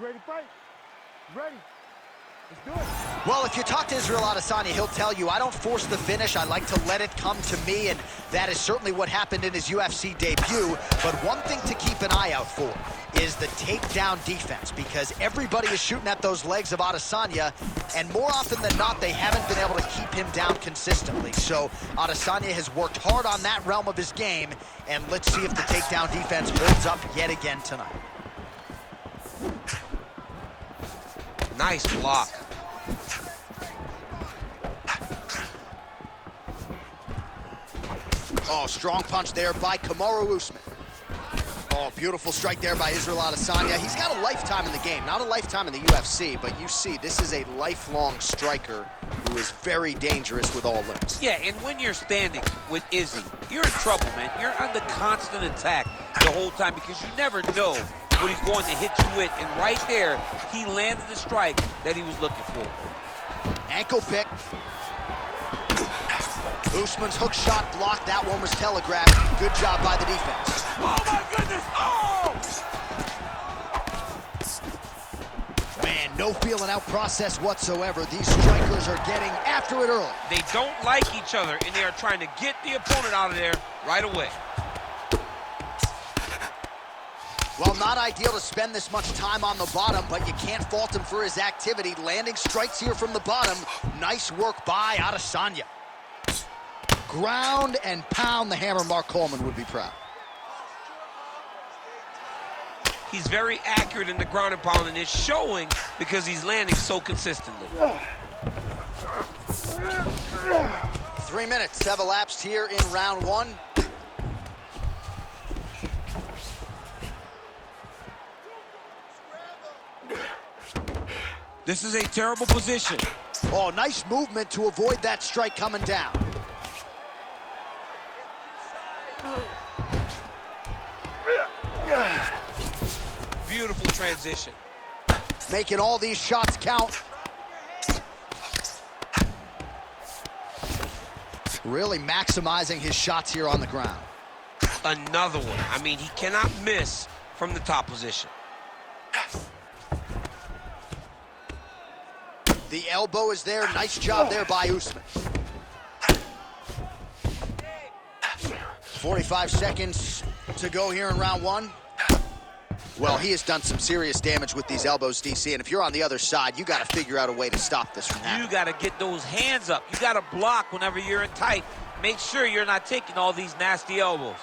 ready to fight? Ready. Let's do it. Well, if you talk to Israel Adesanya, he'll tell you, I don't force the finish. I like to let it come to me, and that is certainly what happened in his UFC debut. But one thing to keep an eye out for is the takedown defense, because everybody is shooting at those legs of Adesanya, and more often than not, they haven't been able to keep him down consistently. So Adesanya has worked hard on that realm of his game, and let's see if the takedown defense holds up yet again tonight. Nice block. Oh, strong punch there by Kamaru Usman. Oh, beautiful strike there by Israel Adesanya. He's got a lifetime in the game, not a lifetime in the UFC, but you see, this is a lifelong striker who is very dangerous with all limbs. Yeah, and when you're standing with Izzy, you're in trouble, man. You're under constant attack the whole time because you never know what he's going to hit you with. And right there, he landed the strike that he was looking for. Ankle pick. Usman's hook shot blocked. That one was telegraphed. Good job by the defense. Oh, my goodness! Oh! Man, no feeling out process whatsoever. These strikers are getting after it early. They don't like each other, and they are trying to get the opponent out of there right away. Well, not ideal to spend this much time on the bottom, but you can't fault him for his activity. Landing strikes here from the bottom. Nice work by Adesanya. Ground and pound the hammer. Mark Coleman would be proud. He's very accurate in the ground and pound, and it's showing because he's landing so consistently. 3 minutes have elapsed here in round one. This is a terrible position. Oh, nice movement to avoid that strike coming down. Beautiful transition. Making all these shots count. Really maximizing his shots here on the ground. Another one. I mean, he cannot miss from the top position. The elbow is there. Nice job there by Usman. 45 seconds to go here in round one. Well, he has done some serious damage with these elbows, DC, and if you're on the other side, you got to figure out a way to stop this from happening. You got to get those hands up. You got to block whenever you're in tight. Make sure you're not taking all these nasty elbows.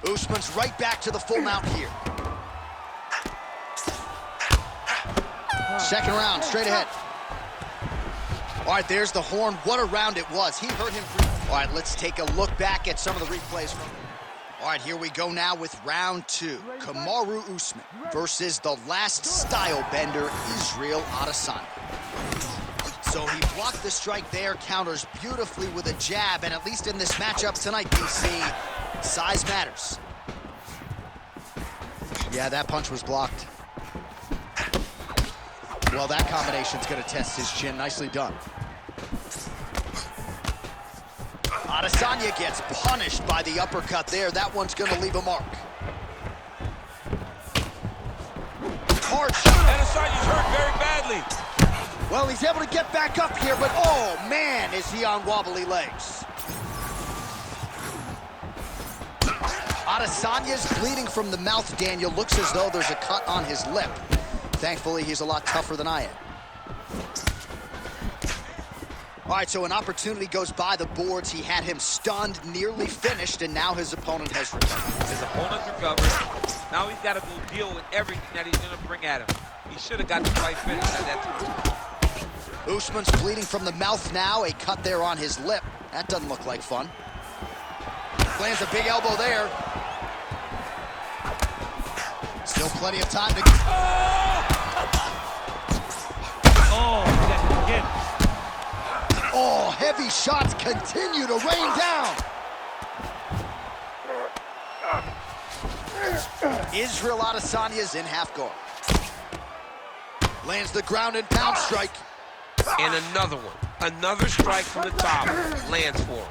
Usman's right back to the full mount here. Second round, straight ahead. All right, there's the horn. What a round it was. He hurt him. All right, let's take a look back at some of the replays. All right, here we go now with round two. Kamaru Usman versus the last style bender, Israel Adesanya. So he blocked the strike there, counters beautifully with a jab, and at least in this matchup tonight, DC, size matters. Yeah, that punch was blocked. Well, that combination's gonna test his chin. Nicely done. Adesanya gets punished by the uppercut there. That one's gonna leave a mark. Hard shot. Adesanya's hurt very badly. Well, he's able to get back up here, but oh man, is he on wobbly legs. Adesanya's bleeding from the mouth, Daniel. Looks as though there's a cut on his lip. Thankfully, he's a lot tougher than I am. All right, so an opportunity goes by the boards. He had him stunned, nearly finished, and now his opponent has recovered. His opponent's recovered. Now he's got to go deal with everything that he's going to bring at him. He should have got the fight finished at that time. Usman's bleeding from the mouth now. A cut there on his lip. That doesn't look like fun. Lands a big elbow there. Still plenty of time to... Oh, that's again. Oh, heavy shots continue to rain down. Israel Adesanya's in half guard. Lands the ground and pound strike. And another one. Another strike from the top lands for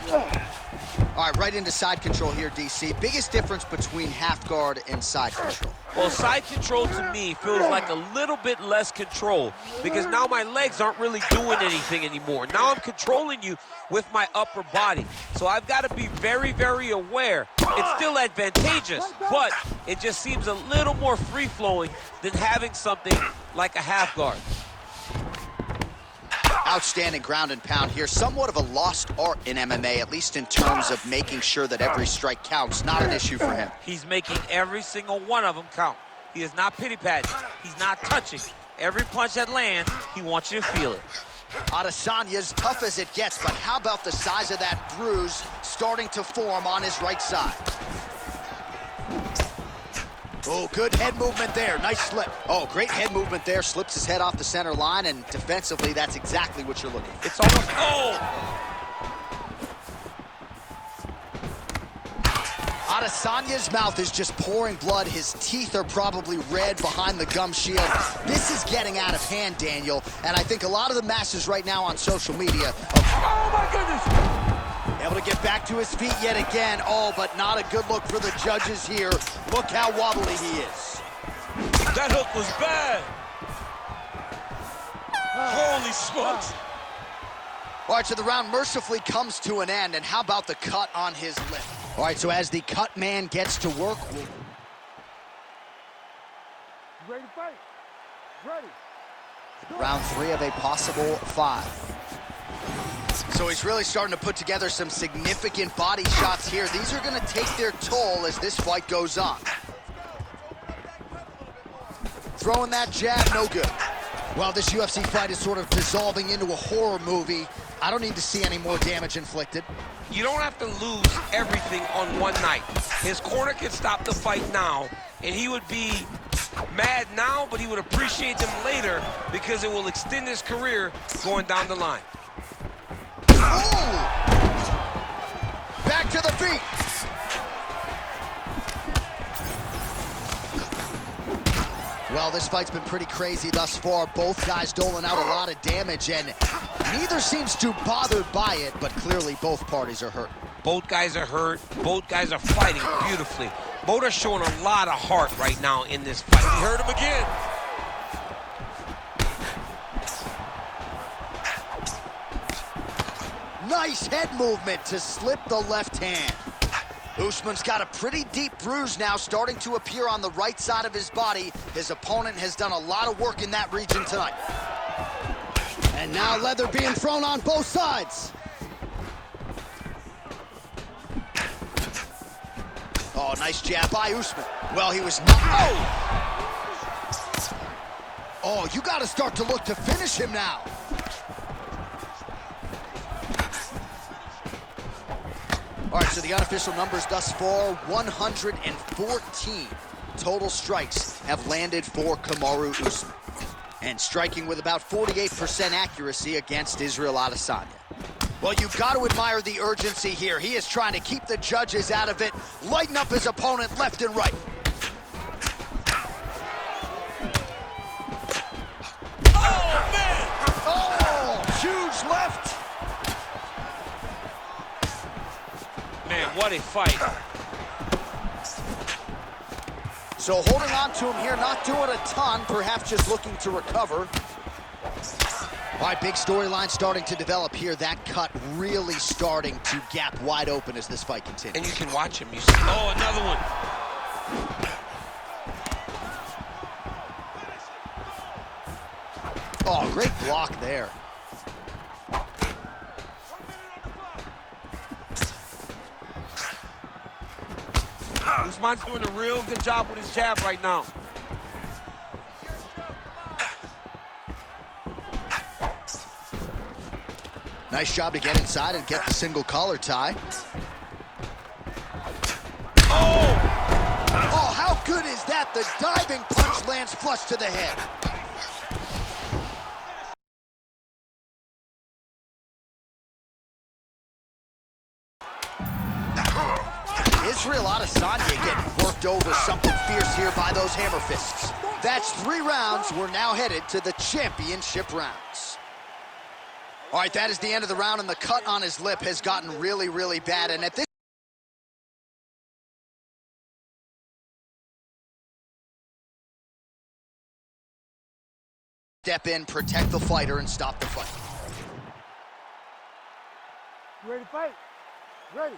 him. All right, right into side control here, DC. Biggest difference between half guard and side control? Well, side control to me feels like a little bit less control because now my legs aren't really doing anything anymore. Now I'm controlling you with my upper body. So I've got to be very, very aware. It's still advantageous, but it just seems a little more free-flowing than having something like a half guard. Outstanding ground and pound here. Somewhat of a lost art in MMA, at least in terms of making sure that every strike counts. Not an issue for him. He's making every single one of them count. He is not pity-patting. He's not touching. Every punch that lands, he wants you to feel it. Adesanya's tough as it gets, but how about the size of that bruise starting to form on his right side? Oh, good head movement there. Nice slip. Oh, great head movement there. Slips his head off the center line, and defensively, that's exactly what you're looking for. It's almost, oh! Adesanya's mouth is just pouring blood. His teeth are probably red behind the gum shield. This is getting out of hand, Daniel, and I think a lot of the masses right now on social media are... Oh, my goodness! Able to get back to his feet yet again. Oh, but not a good look for the judges here. Look how wobbly he is. That hook was bad. Holy smokes. All right, so the round mercifully comes to an end, and how about the cut on his lip? All right, so as the cut man gets to work... You ready to fight? Ready. Round 3 of a possible 5. So he's really starting to put together some significant body shots here. These are going to take their toll as this fight goes on. Throwing that jab, no good. Well, this UFC fight is sort of dissolving into a horror movie. I don't need to see any more damage inflicted. You don't have to lose everything on one night. His corner can stop the fight now, and he would be mad now, but he would appreciate them later because it will extend his career going down the line. Ooh. Back to the feet. Well, this fight's been pretty crazy thus far. Both guys doling out a lot of damage, and neither seems too bothered by it, but clearly both parties are hurt. Both guys are hurt. Both guys are fighting beautifully. Both are showing a lot of heart right now in this fight. He hurt him again. Nice head movement to slip the left hand. Usman's got a pretty deep bruise now starting to appear on the right side of his body. His opponent has done a lot of work in that region tonight. And now leather being thrown on both sides. Oh, nice jab by Usman. Well, he was not... Oh, you got to start to look to finish him now. All right, so the unofficial numbers thus far, 114 total strikes have landed for Kamaru Usman. And striking with about 48% accuracy against Israel Adesanya. Well, you've got to admire the urgency here. He is trying to keep the judges out of it, lighten up his opponent left and right. Oh, man! Oh, huge left. Man, what a fight. So holding on to him here, not doing a ton, perhaps just looking to recover. All right, big storyline starting to develop here. That cut really starting to gap wide open as this fight continues. And you can watch him. You see, oh, another one. Oh, great block there. Usman's doing a real good job with his jab right now. Nice job to get inside and get the single collar tie. Oh! Oh, how good is that? The diving punch lands flush to the head. Israel Adesanya getting worked over something fierce here by those hammer fists. That's 3 rounds. We're now headed to the championship rounds. All right, that is the end of the round, and the cut on his lip has gotten really, really bad. And at this step in, protect the fighter, and stop the fight. You ready to fight? Ready.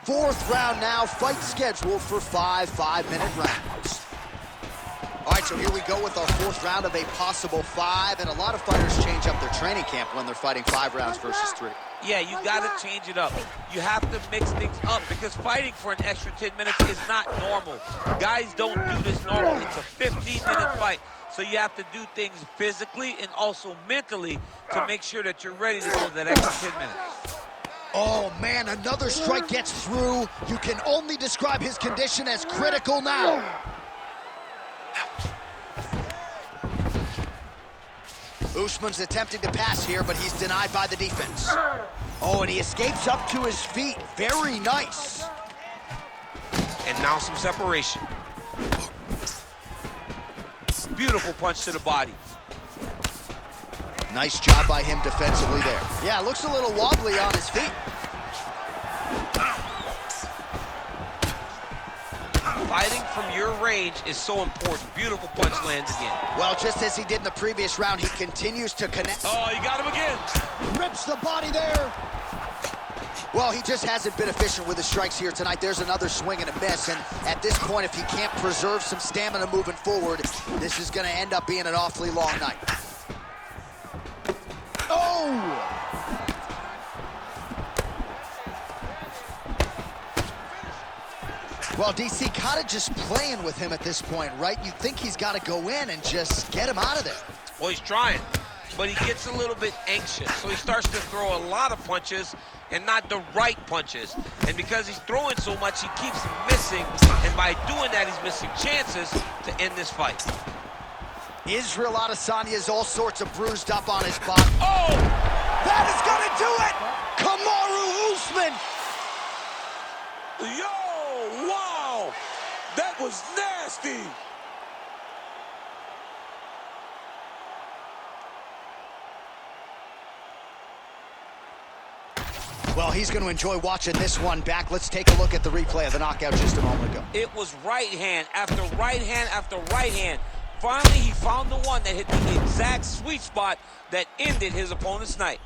Fourth round now, fight scheduled for 5 5-minute rounds. All right, so here we go with our fourth round of a possible 5, and a lot of fighters change up their training camp when they're fighting 5 rounds versus 3. Yeah, you got to change it up. You have to mix things up because fighting for an extra 10 minutes is not normal. Guys don't do this normally. It's a 15-minute fight. So you have to do things physically and also mentally to make sure that you're ready to go that extra 10 minutes. Oh, man, another strike gets through. You can only describe his condition as critical now. Usman's attempting to pass here, but he's denied by the defense. Oh, and he escapes up to his feet. Very nice. And now some separation. Beautiful punch to the body. Nice job by him defensively there. Yeah, looks a little wobbly on his feet. Fighting from your range is so important. Beautiful punch lands again. Well, just as he did in the previous round, he continues to connect. Oh, you got him again. Rips the body there. Well, he just hasn't been efficient with his strikes here tonight. There's another swing and a miss, and at this point, if he can't preserve some stamina moving forward, this is going to end up being an awfully long night. Oh! Well, DC kind of just playing with him at this point, right? You think he's got to go in and just get him out of there. Well, he's trying, but he gets a little bit anxious, so he starts to throw a lot of punches and not the right punches. And because he's throwing so much, he keeps missing, and by doing that, he's missing chances to end this fight. Israel Adesanya is all sorts of bruised up on his body. Oh! That is gonna do it! Kamaru Usman! Yo, wow! That was nasty! Well, he's going to enjoy watching this one back. Let's take a look at the replay of the knockout just a moment ago. It was right hand after right hand after right hand. Finally, he found the one that hit the exact sweet spot that ended his opponent's night.